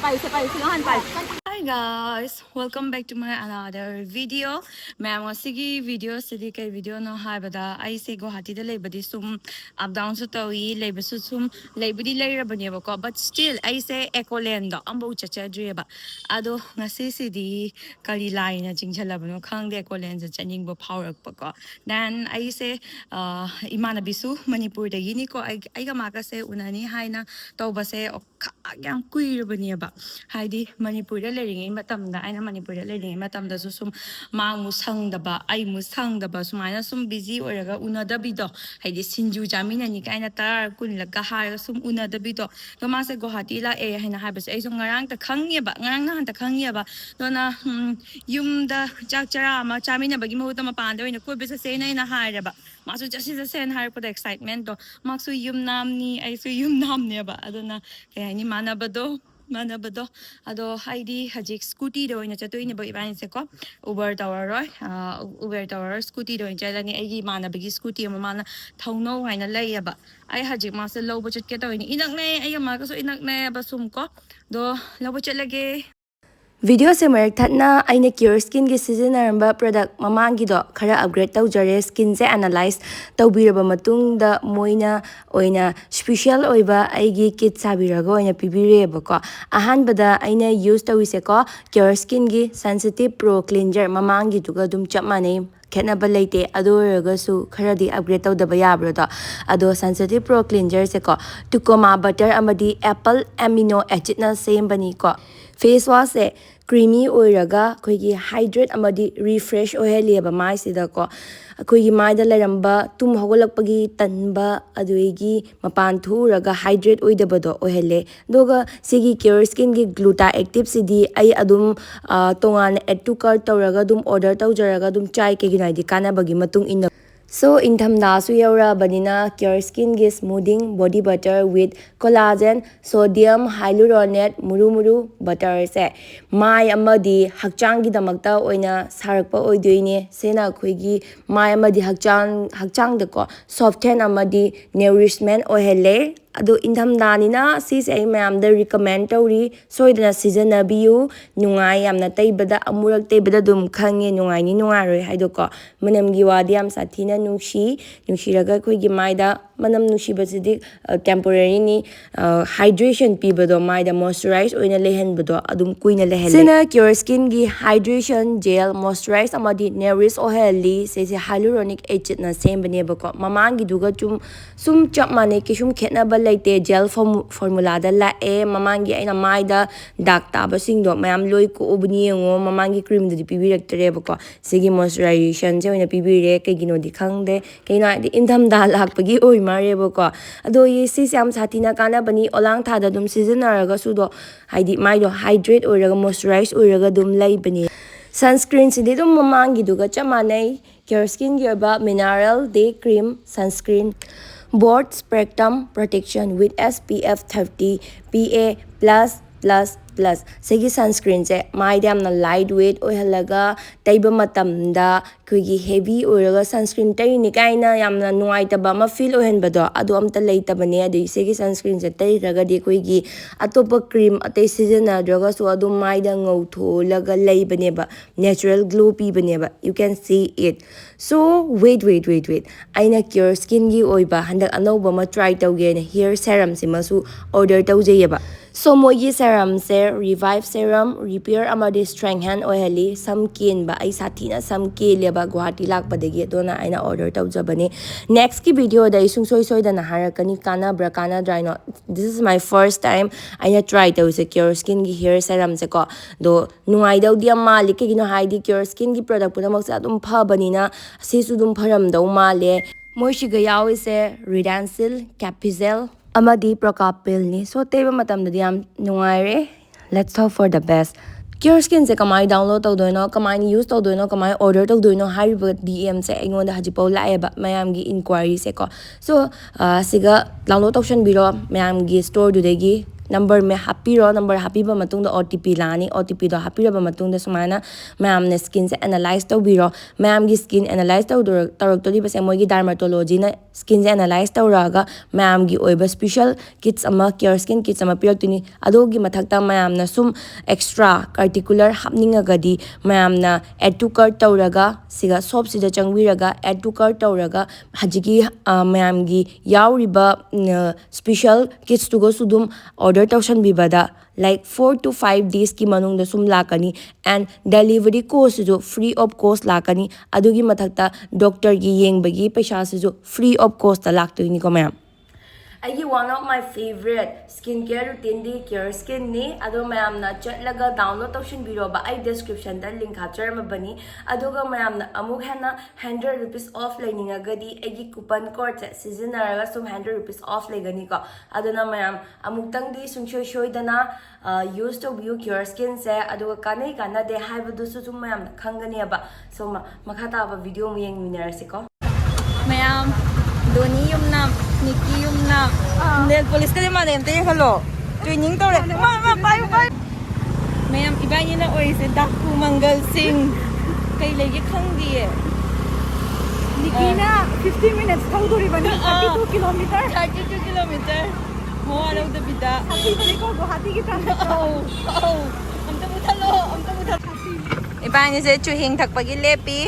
Hi guys, welcome back to my another video. Ma'am, wasigi video sidi kay video no hi bada. I say Guwahati da labadi sum up down so tawi labor sum labadi layer banya bako. But still, I say accoland do ambo chacha driba. Ado ngasi sidi kali line na jingchala bano kang de accoland chaning bo power bako. Then I say imana bisu Manipur da yini ko I gamaka se unani hai na tauba se yang queer banya ba. Haidi Manipur da learning matamda aina Manipur da learning matamda so sum ma musang daba ai musang daba sumaina sum busy oraga una dabido haidi sinju jamina ni kaina tar kun laga ha sum una dabido to ma se Guwahati la e haina ha bas ai so ngarang ta khangye ba ngarang na han ta khangye ba to na yum da chak chara ma chamina bagi mo ta ma pan da ina ko bisa se na ina ha ra ba ma so just is sen har ko excitement to ma so Yumnam ni ai so Yumnam ne ba adona kaya ni mana ba do manabado ado haidi hajik scooty do ina chato ina ba iban se ko Uber tower roi Uber tower scooty do ina ni ai manabagi scooty ma mana thauno haina lay ba ai hajik ma se lobo chat ke to ina inak ne ai ma ka so inak ne ba sum ko do lobo chat lage Video se marak thatna aina CureSkin gi sizinaramba product mamangi do khara upgrade tawjare skin se analyze tawbiraba matung da moina oina special oiba aigi kit sabiraga oina pibireba ko ahan bada aina use tawise ko CureSkin gi sensitive pro cleanser mamangi duga dum chapmane khenaba leite adoraga su kharadi upgrade tawdaba yabro do ado sensitive pro cleanser se ko tukoma butter amadi apple amino acid na same bani ko face wash se creamy oiraga koigi hydrate amadi refresh oheleba mai sida ko koigi mai da leramba tum hogolakpagi tanba aduigi mapan thuraga hydrate oidabado ohele doga sigi CureSkin gi gluta active sidi ai adum tongan add to cart tawraga dum order tawjaraga dum chai ke ginai di kana bagi matung in So in thamda su yaura banina CureSkin gi smoothing body butter with collagen sodium hyaluronate muru butter se mai amadi hakchang gi damakta oina sarakpa oidoine sena khoigi mai amadi hakchang da ko soften amadi nourishment ohele ado inthamda ni na sis ai ma'am da recommend tawri soidana season abiu nungai yamna taibada amurak taibada dum khange nungai ni nungaroi haido ko manam gi wadi am sathina nushiraga khoi gi maida manam nushibasidi temporary ni hydration pibado maida moisturize oina lehen bado adum kuina lehen sina CureSkin gi hydration gel moisturize amadi nourish oheli se hyaluronic acid na same bane bako mamang gi duga sum chap mane ki sum khena laite gel formula da la e mamangi aina maida dak ta ba sing do mayam loi ko ubni ngo mamangi cream di pibirak tere bako sigi moisturization je oina pibire ke gino di khangde ke na di indam da lak pagi oi mare bako ado ye si sam satina kana bani olang tha da dum season araga su do haidi mai do hydrate oiraga moisturize oiraga dum lai bani sunscreen sidi dum mamangi duga chamanai CureSkin gi ba mineral day cream sunscreen Broad spectrum protection with SPF 30 PA+++. Segi sunscreen se maidam na lightweight ohalaga taiba matamda kuigi heavy oraga sunscreen tai ni kaina yamna nuai taba ma feel ohen bado adu amta leita bane adu segi sunscreen se tai raga de kuigi atopa cream atai season na droga so adu maida ngau tho laga lei bane ba natural glow pi bane ba you can see it so wait aina CureSkin gi oiba handak anauba ma try tawge na hair serum se masu order tawje ba so moyi serum se revive serum repair amadi strengthen oheli samkin ba ai sathina samke leba Guwahati lakpadagi dona aina order tawjabani next ki video da isung soi da na harakani kana dry no this is my first time aina try tawse CureSkin gi hair serum se ko do nungai daw dia mali ke gino haidi CureSkin gi product puna maksa dum phabani na sisu dum pharam daw male moishiga yawi se redansil capizal amadi prokapil ni so teba matam da diam nungaire let's hope for the best CureSkin se kamai download tawdoino kamai use tawdoino kamai order tawdoino hariba DM se engonda hajipaw laeba mayam gi inquiry se ko so siga download option biro mayam gi store du degi number me hapiro number hapiba matungda OTP lani OTP do hapiraba matungda sumana ma'am na skin se analyze tawbiro ma'am gi skin analyze tawroktori base moigi dermatology na skin se analyze tawraga ma'am gi oiba special kits ama CureSkin kits ama piraktuni adogi mathakta ma'am na sum extra particular hapninga gadi ma'am na add to cart tawraga siga soap sida changwiraga add to cart tawraga hajigi ma'am gi yauriba special kits to go sudum order tawshan bibada like 4 to 5 days ki manung da sum lakani and delivery cost jo free of cost lakani adugi mathakta doctor gi yengbagi paisa se jo free of cost ta laktoini ko ma'am I one of my favorite skincare routine di CureSkin ni ado mayam na chatlaga download tawshin biro ba I description da link hachar mabani aduga mayam na amuk hena 100 rupees off leninga gadi egi coupon code se seasonaraga sum 100 rupees off legani ko aduna mayam amuk tang di sung shoy dana use to view CureSkin se aduga kanai kana de haibadu su sum mayam na khangani ba so makhata ba video mu yeng minarasi ko mayam Doni Yumnam, Nikki Yumnam. Nail polish ka din man ente hello. Training to re. Ma bye. Mayam iba niya na oy se Daku Mangal Singh. Kay lagi khang diye. Nikki na 15 minutes thau duri bani 32 kilometer. 32 kilometer. Ho alaw da bida. Happy bani ko Guwahati ki transit. Oh. Amta mutalo. Iba niya se chuhing thakpagi lepi.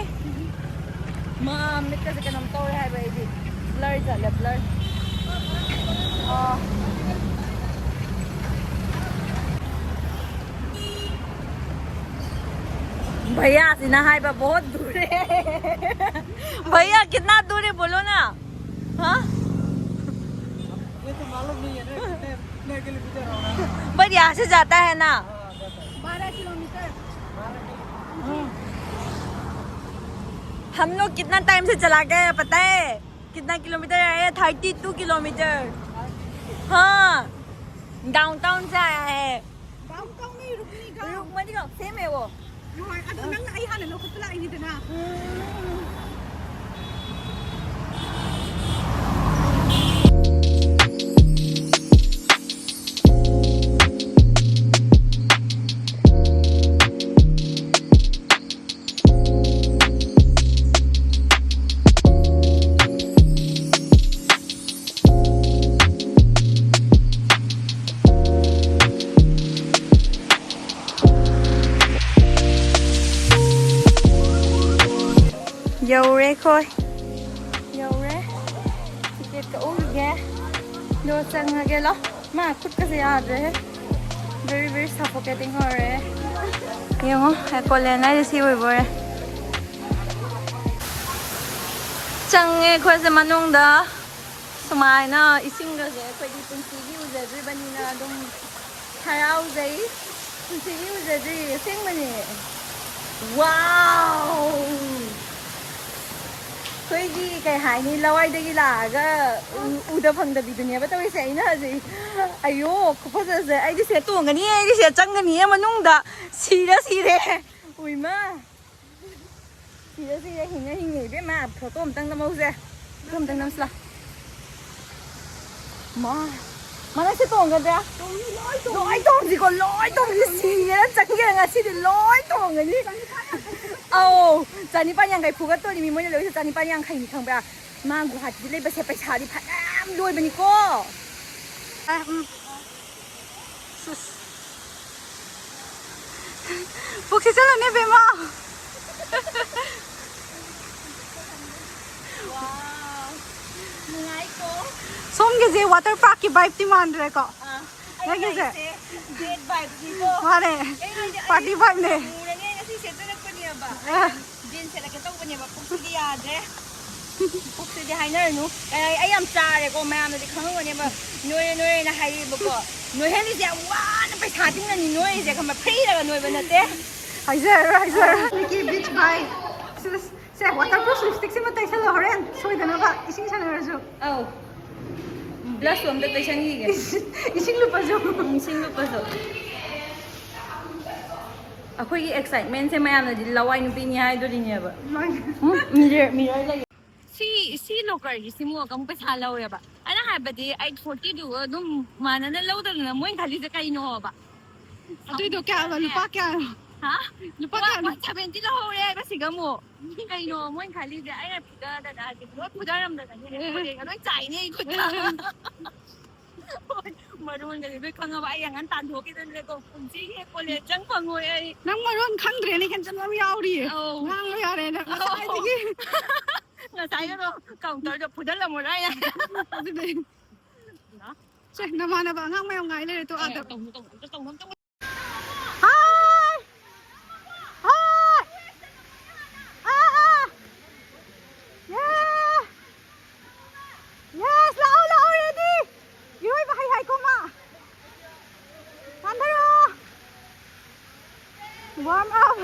Ma mit ka se kanam to re hai baby. Blur jala blur. भैया Sinha high बा बहुत दूर है भैया कितना दूर है बोलो ना हाँ ये तो मालूम नहीं है कितने किलोमीटर होगा बट यहाँ से जाता है ना 12 किलोमीटर हम लोग कितना टाइम से चला गए हैं पता है कितना किलोमीटर आया है 32 किलोमीटर हाँ डाउनटाउन से आया है डाउनटाउन नहीं रुकनी रुकमनी का सेम है वो अदो नंग आई हाने लो खुद लाई नहीं देना Yaure khoi Yaure ticket ka ul ge do chang ge lo ma khut ka se yaad rahe very suffocating ho rahe yo accoland ai si oi bore chang ge khoi se manung da sumai na ising ga ge khoi di punsi gi uja ji bani na dum tharau jai punsi gi uja ji sing bani wow कोई दी कहीं high नहीं लवाई देगी लागा उधर फंग दबी दुनिया बता वैसे ही ना जी अयो कुछ ऐसे आई दिसे तो गनी आई दिसे चंग गनी है मनुंग दा सीरे उई माँ सीरे हिंगे बे माँ फोटो हम तंग नमो से हम तंग नमस्ला माँ mana si tong ga loi tong ji ko loi tong ji si ya chang ge nga si de loi tong ga ni au chani pa yang kai phu ga to ni mi mo le loi chani pa yang kai ni khang ba ma Guwahati le ba se paisa di phanam loi ba ni ko phuk si chala ne be ma Som ke je water park ki vibe ti man re ko. Ya ke je? Date vibe ji ko. Mare. Party vibe ne. Mura ne na si se to na ko ni ba. Din se la ke to ko ni ba puk si ya de. Puk si di hai na nu. Ai am cha re ko ma am di khang ko ni ba. Noi na hai ba ko. Noi he ni je wa na pai tha ting na ni noi je ka ma free la noi ba na te. Hai je. Nikki beach vibe se waterproof lipstick se matai sala horen soi dana ba ising sala rajo Au. Blush om da taishan hi ge. ising lupa jo Akhoi ki excitement se mayam na di lawai nu pi ni hai do di ne ba. Mirror la si locker si mo kang pesa law ba ana habadi 840 do dum mana na law da na mo khali sa kaino ba Ito kaya lupa kaya. ha Lupa kaya. 170 law ba siga mo kaino mo khali da ay puda da puda ram da ni ano chai ni ko maroon gali be kanga ba yang an tan ho ki dan le ko punji he ko le chang pangoi ai Nang maroon khangdre ni kan janam yauri. Nang lo yare na. nga sai no counter jo puda la mo ra ya Che naman na ba ngang may ngai le to ada. tong Hi. Hi. Yeah. Yes, lao ready. Yoi ba hai ko ma. Andaro. Warm up.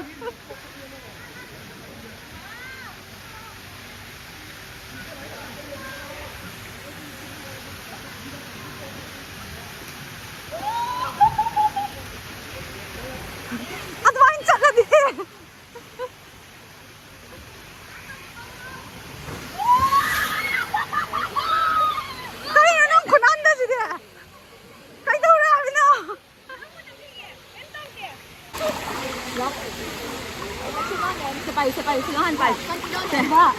Adventure na di. Kaya nang kunanda si dia. Kaya daw rabi na. sẽ bay xin nó hành bay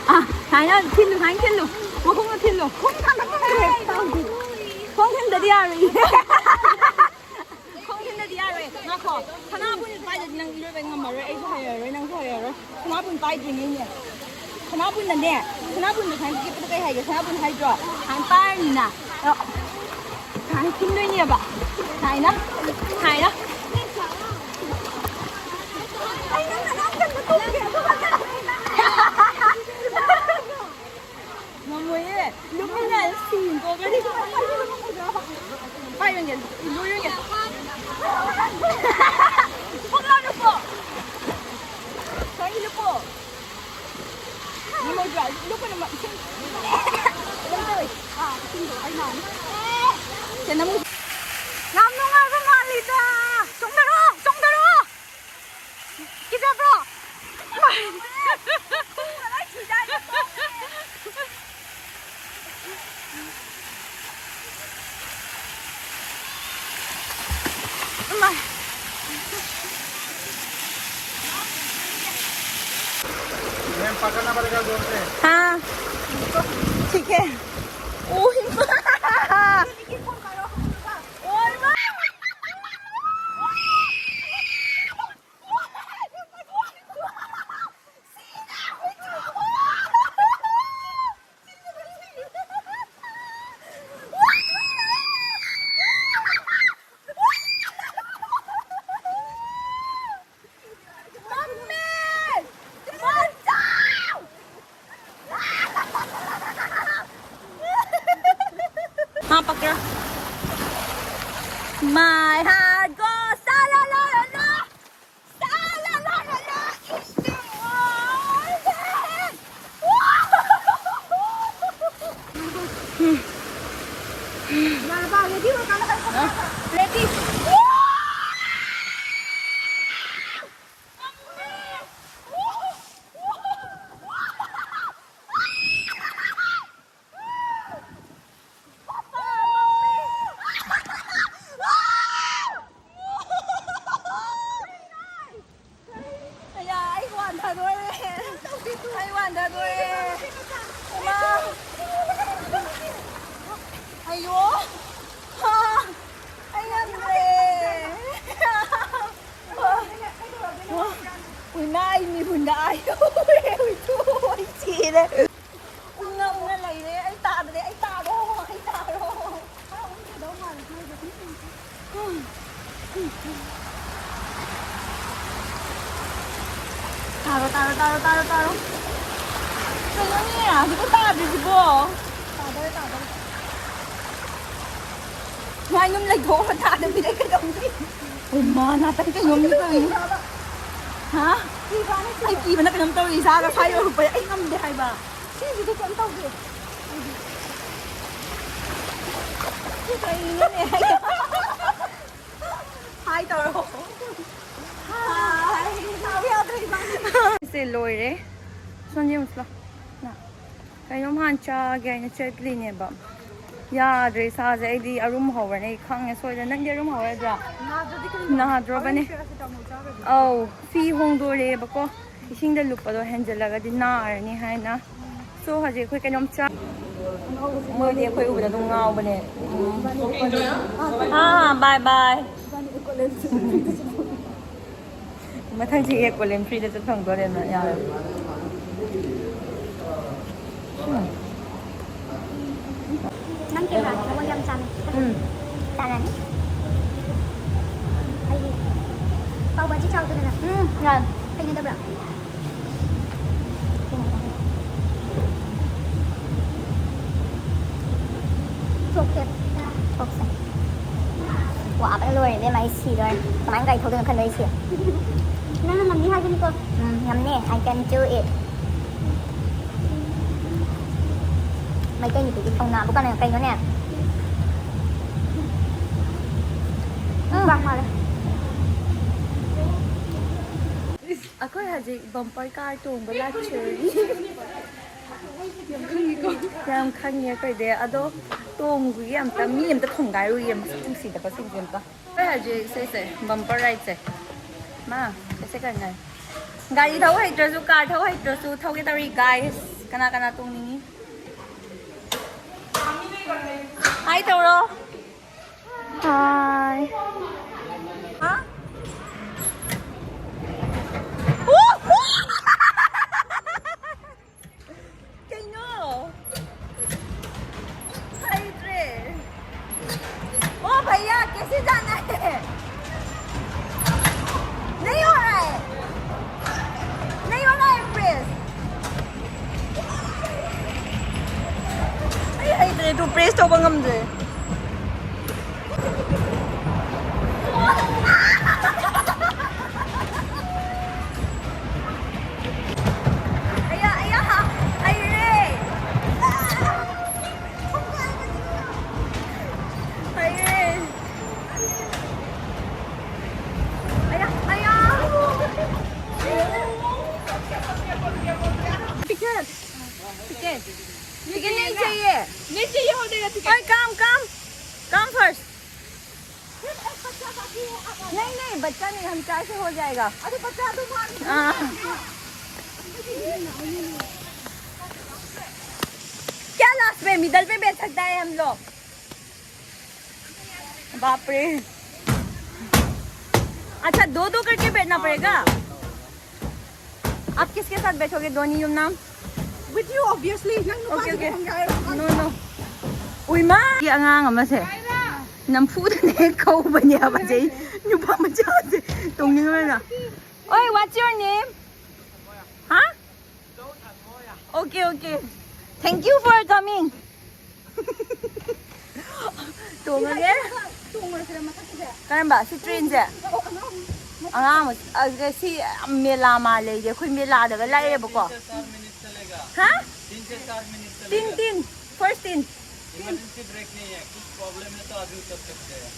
à thái nó thiên lục mà không có thiên lục không thiên được đi à rồi không thiên được đi à rồi nó khó thằng nào cũng bay được năng đi bên ngầm rồi ấy thôi rồi năng thôi rồi thằng nào cũng bay gì nhỉ thằng nào cũng là nè thằng nào cũng được hàng kia cái hay thằng nào cũng hay rồi hàng bay nè hàng thiên đôi nhỉ bà hay đó 뭐해? 루피는 신 거가 되고 빨리 게 누르는 게 폭라 루퍼 저기 루퍼 이모 좋아 루퍼는 막 아 친구 아이 나 쟤 너무 남농아가 말이다. 정대로 기자브로 पकड़ना पड़ेगा जोर से। हाँ ठीक है ओ हाँ पकड़ My heart goes la la la la la la la la la it's the one ready ai hoàn thật rồi mà ai vô anh ăn về ui nay mi buồn đại ui thôi chị đấy ngâm cái này đấy anh tạ đấy anh tạ đâu 따로. 정연이야, 이거 따라줘, 이거. 따로. Mai ngâm lấy gỗ mà thả được đi đấy cái đồng gì. Ôi mà nó tăng cái ngâm như tôi. Hả? Ai kỳ mà nó cái ngâm tôi thì sao? Nó phải rồi, phải anh ngâm để hay bà. Chứ gì tôi còn tao kìa. Cái này hay. Hai tao rồi. Hai. Tao biết tôi đi. Se lôi đấy. Son yemusla. Na. Kainom han chage aina chetlineba. Yadre saze aidi arum hawrane khange soida nangge arum hawradra. Nadrobane. Oh, fi hongdore bako. Isingda lupado henjelaga di naarni haina. So haje khoi kainom cha. Moide khoi ubada dum ngaubane. Ah, bye bye. Mathang chi accoland free da chathang dore na ya. Nang kira, nawa yam chan. Tanan. Ai. Pau bhaji chao tu na. Rồi, cái này đâu rồi? Phộc kẹp. Phộc sai. Quả bây rồi để mày xì rồi. Tao ăn gầy thôi đừng khăn đấy xì. Nó làm gì hay cái cô? Làm nè, I can do it. Mấy cây gì thì không nào, bố con này cây nó nè. Vâng mà đây. Ako haji bumper car tung bala cherry. Yam khangye kai de ado tung gu yam ta mi yam ta thong gai ru yam tung si da pa sing yam ta. Kai haji se bumper right se. Ma, se kan nai. Gari thau hai tra su car thau hai tra su thau ke tari guys. Kana kana tung ni. Hi Toro. Hi. Huh? ओ भैया कैसे जाना है? नहीं हो रहा है, नहीं हो रहा है प्रेस। अरे तू प्रेस तो बंगम दे। टिकट नहीं चाहिए, नहीं चाहिए हो जाएगा टिकट। Come first. नहीं बच्चा नहीं, हम 4 से हो जाएगा। अरे बच्चा तो क्या लास्ट में मिडल पे बैठ सकता है हम लोग? बाप रे। अच्छा 2-2 करके बैठना पड़ेगा। आप किसके साथ बैठोगे? दोनी Yumnam? With you obviously. Okay. No. Uy ma! Di angang ama se. Namfu da ne kau ba niya ba jay. Nyu pa ma cha se. Tong ni na. Oi, what's your name? Huh? Okay. Thank you for coming. Tong again? Karamba, si train se. Angang mo, si mela ma le je. Khoi mela da ga lai ba ko. हाँ? 3 से 4 minute चलेगा। 3 first 3 emergency brake नहीं है, कुछ problem है तो अभी उतर सकते हैं।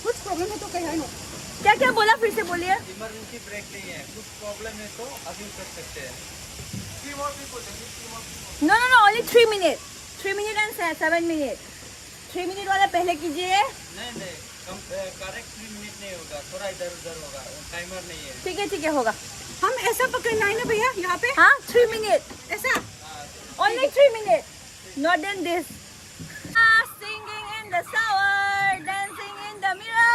कुछ प्रॉब्लम है तो कहीं ना। क्या बोला फिर से बोलिए। इमरजेंसी ब्रेक नहीं है, कुछ प्रॉब्लम है तो अभी उतर सकते हैं। 3 more people, No, only 3 minutes. 3 minutes and 7 minutes. 3 minutes वाला पहले कीजिए। नहीं, करेक्ट 3 मिनट नहीं होगा, थोड़ा इधर उधर होगा, टाइमर नहीं है। ठीक है होगा। हम ऐसा पकड़ना है ना भैया यहाँ पे? हाँ 3 minutes. ऐसा? Only 3 minutes. Not than this. Singing in the shower, dancing in the mirror.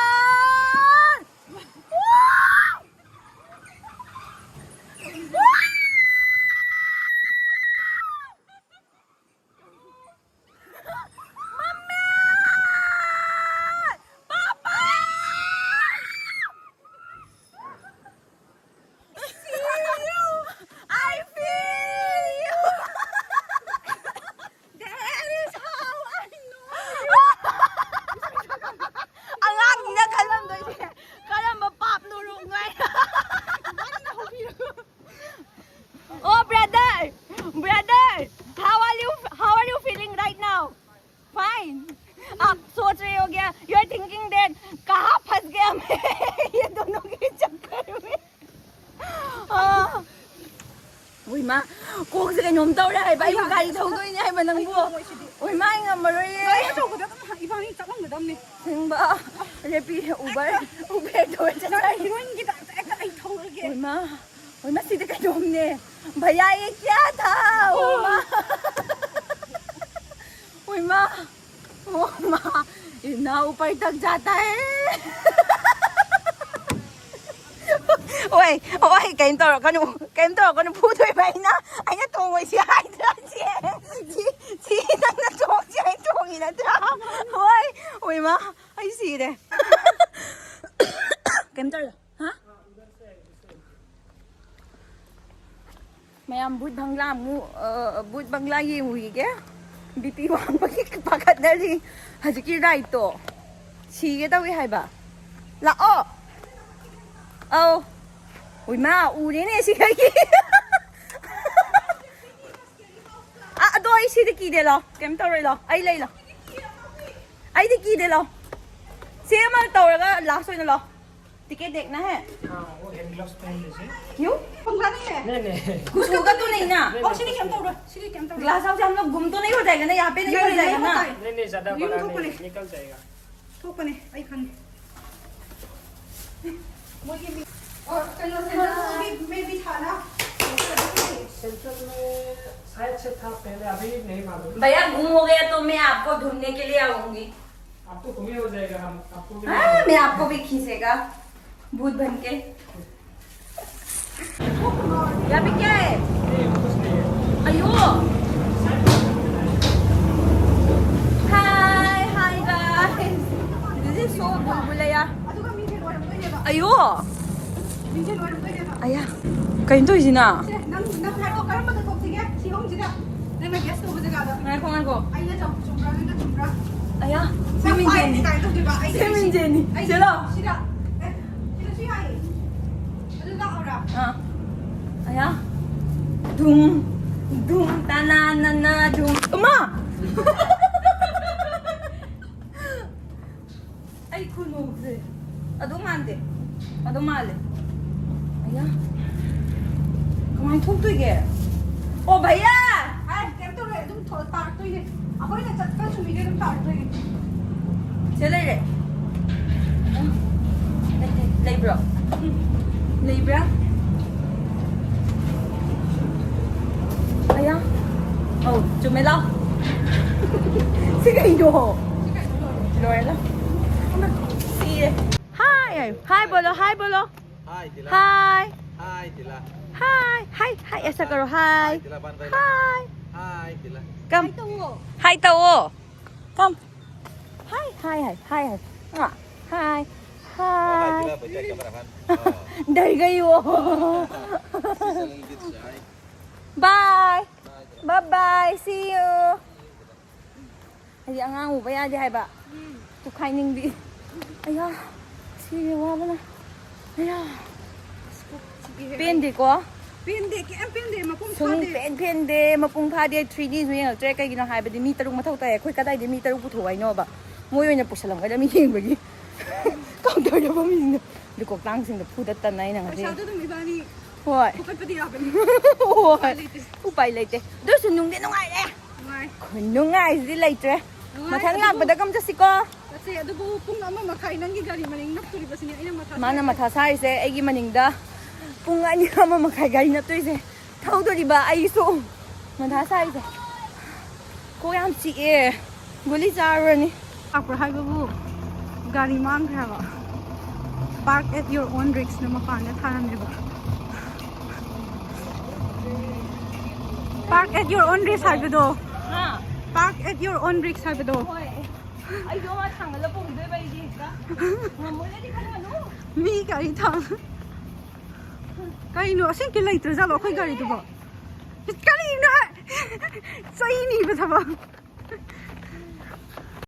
ꯀꯣꯛꯁꯦ ꯀꯩꯅꯣꯝ ꯇꯧꯔꯦ ꯍꯥꯏꯕ ꯑꯩꯕꯨ ꯒꯥꯔꯤ ꯊꯧꯗꯣꯏꯅꯦ ꯍꯥꯏꯕ ꯅꯪꯕꯨ ꯑꯣꯏ ꯃꯥ ꯉꯝꯃꯔꯣꯏꯌꯦ ꯑꯆꯧꯕꯗ ꯑꯗꯨꯝ ꯏꯕꯥꯅꯤ ꯆꯠꯂꯝꯒꯗꯕꯅꯤ ꯁꯤꯡꯕ ꯔꯦꯄꯤ ꯎꯕꯔ ꯇꯧꯔ ꯆꯠꯆꯔꯤ ꯍꯤꯔꯣꯏꯟꯒꯤ ꯇꯥꯏꯞꯇ ꯍꯦꯛꯇ ꯑꯩ ꯊꯧꯔꯒꯦ ओई माँ सीधे कहीं घूमने भैया ये क्या था ओई माँ इतना ऊपर तक जाता है ओए ओए कहीं तो फूट हुई भाई ना आई ना तो वैसे आई था ची ना तो ची तो ही ना था ओए माँ आई सीधे कहीं तो हाँ मैं भूत बंगला ये हुई क्या बीपी वांग पकी पाकत नरी हजकी राइट तो सीगे तो वे है बा ला ओ उई माँ उड़े ने सी है की दो आई सी की दे लो केम तो रे लो आई ले लो आई दे की दे लो सेम तो रगा लास्ट होने लो टिकट देखना है वो हैंड ग्लव्स पहन लीजिए क्यों पंगा नहीं है नहीं कुछ होगा तो नहीं ना और सीढ़ी कैम तो ग्लास हाउस से हम लोग गुम तो नहीं हो जाएगा ना यहाँ पे नहीं हो जाएगा ना नहीं ज्यादा बड़ा नहीं निकल जाएगा थोक ने आई खान और सेंट्रल में भी था ना सेंट्रल में शायद से था पहले अभी नहीं मालूम भैया गुम हो गया तो मैं आपको ढूंढने के लिए आऊंगी आपको गुम हो जाएगा हम आपको भी मैं आपको भी खींचेगा भूत बन के यहाँ पे क्या है कुछ नहीं है अयो hi guys this is so बुलबुलया अदुगा मी के लोर में ये अयो मी के लोर में ये अया कहीं तो इसी ना नंग हारो करम बता थोक सिगे सिहोम जिदा नंग गेस्ट हो जगह दा मैं को आई ना जाओ चुमरा ने चुमरा अया सेमिन जेनी सेमिन जेनी चलो 시다 이거 시하이 어디가 오라 हाँ अया धूम ताना धूम अम्मा आई खुनोसे अदो मानते अदो माले अया कमाई थोक तो ये ओ भैया 아이 템토레 좀 더 따르도 이게 아버지는 짝까 좀 이게 좀 따르도 이게 चले रे Libra Libra Aya Oh chụp mày lâu Xí cái đồ Rồi đó Xí đây Hi bolo हाय तिला Hi हाय तिला Hi ऐसा करो Hi तिला बन भाई Hi हाय तिला Come Hi tao Come Hi Hi तिला बजा कैमरा kan डर गई वो Bye Bye See you Ay ang ube ya di hai ba Tu khai ning bi Aya Si wa ba na Aya Pen di ko 빈데 깸 빈데 마품 Sung 파데 pen de mapung pha de 3D zu yang tre kai gi na hai ba di mi taruk mathau ta khoi ka dai de mi taruk pu thoi no ba moi oina pusalam ga da mi yeng ba gi counter da ba mi ne de ko tang sing da pu da tan nai na ga 샤도 좀 이바니 hoi 똑같이 야베니 hoi upai leite do su nung de nungai le 나이 khun nungai di leite mathang lak ba da kam jasi ko kasi adubo pung ama makai nangi gari maning napturi basini ina mata mana matha sai se ai gi maning da pung ani ama makai gari na toi se thau do di ba ai so matha sai se ko yam chi e guli jarani akra haibabu gari mang khaba park at your own risk na mapana thanameba park at your own risk haibado ha park at your own risk haibado hoi ai do ma thang la pung doi bai di ka mo le di khana no mi gari thang kai no asin ke lai tra jalo khoi gari dubo gari na sai ni ba thaba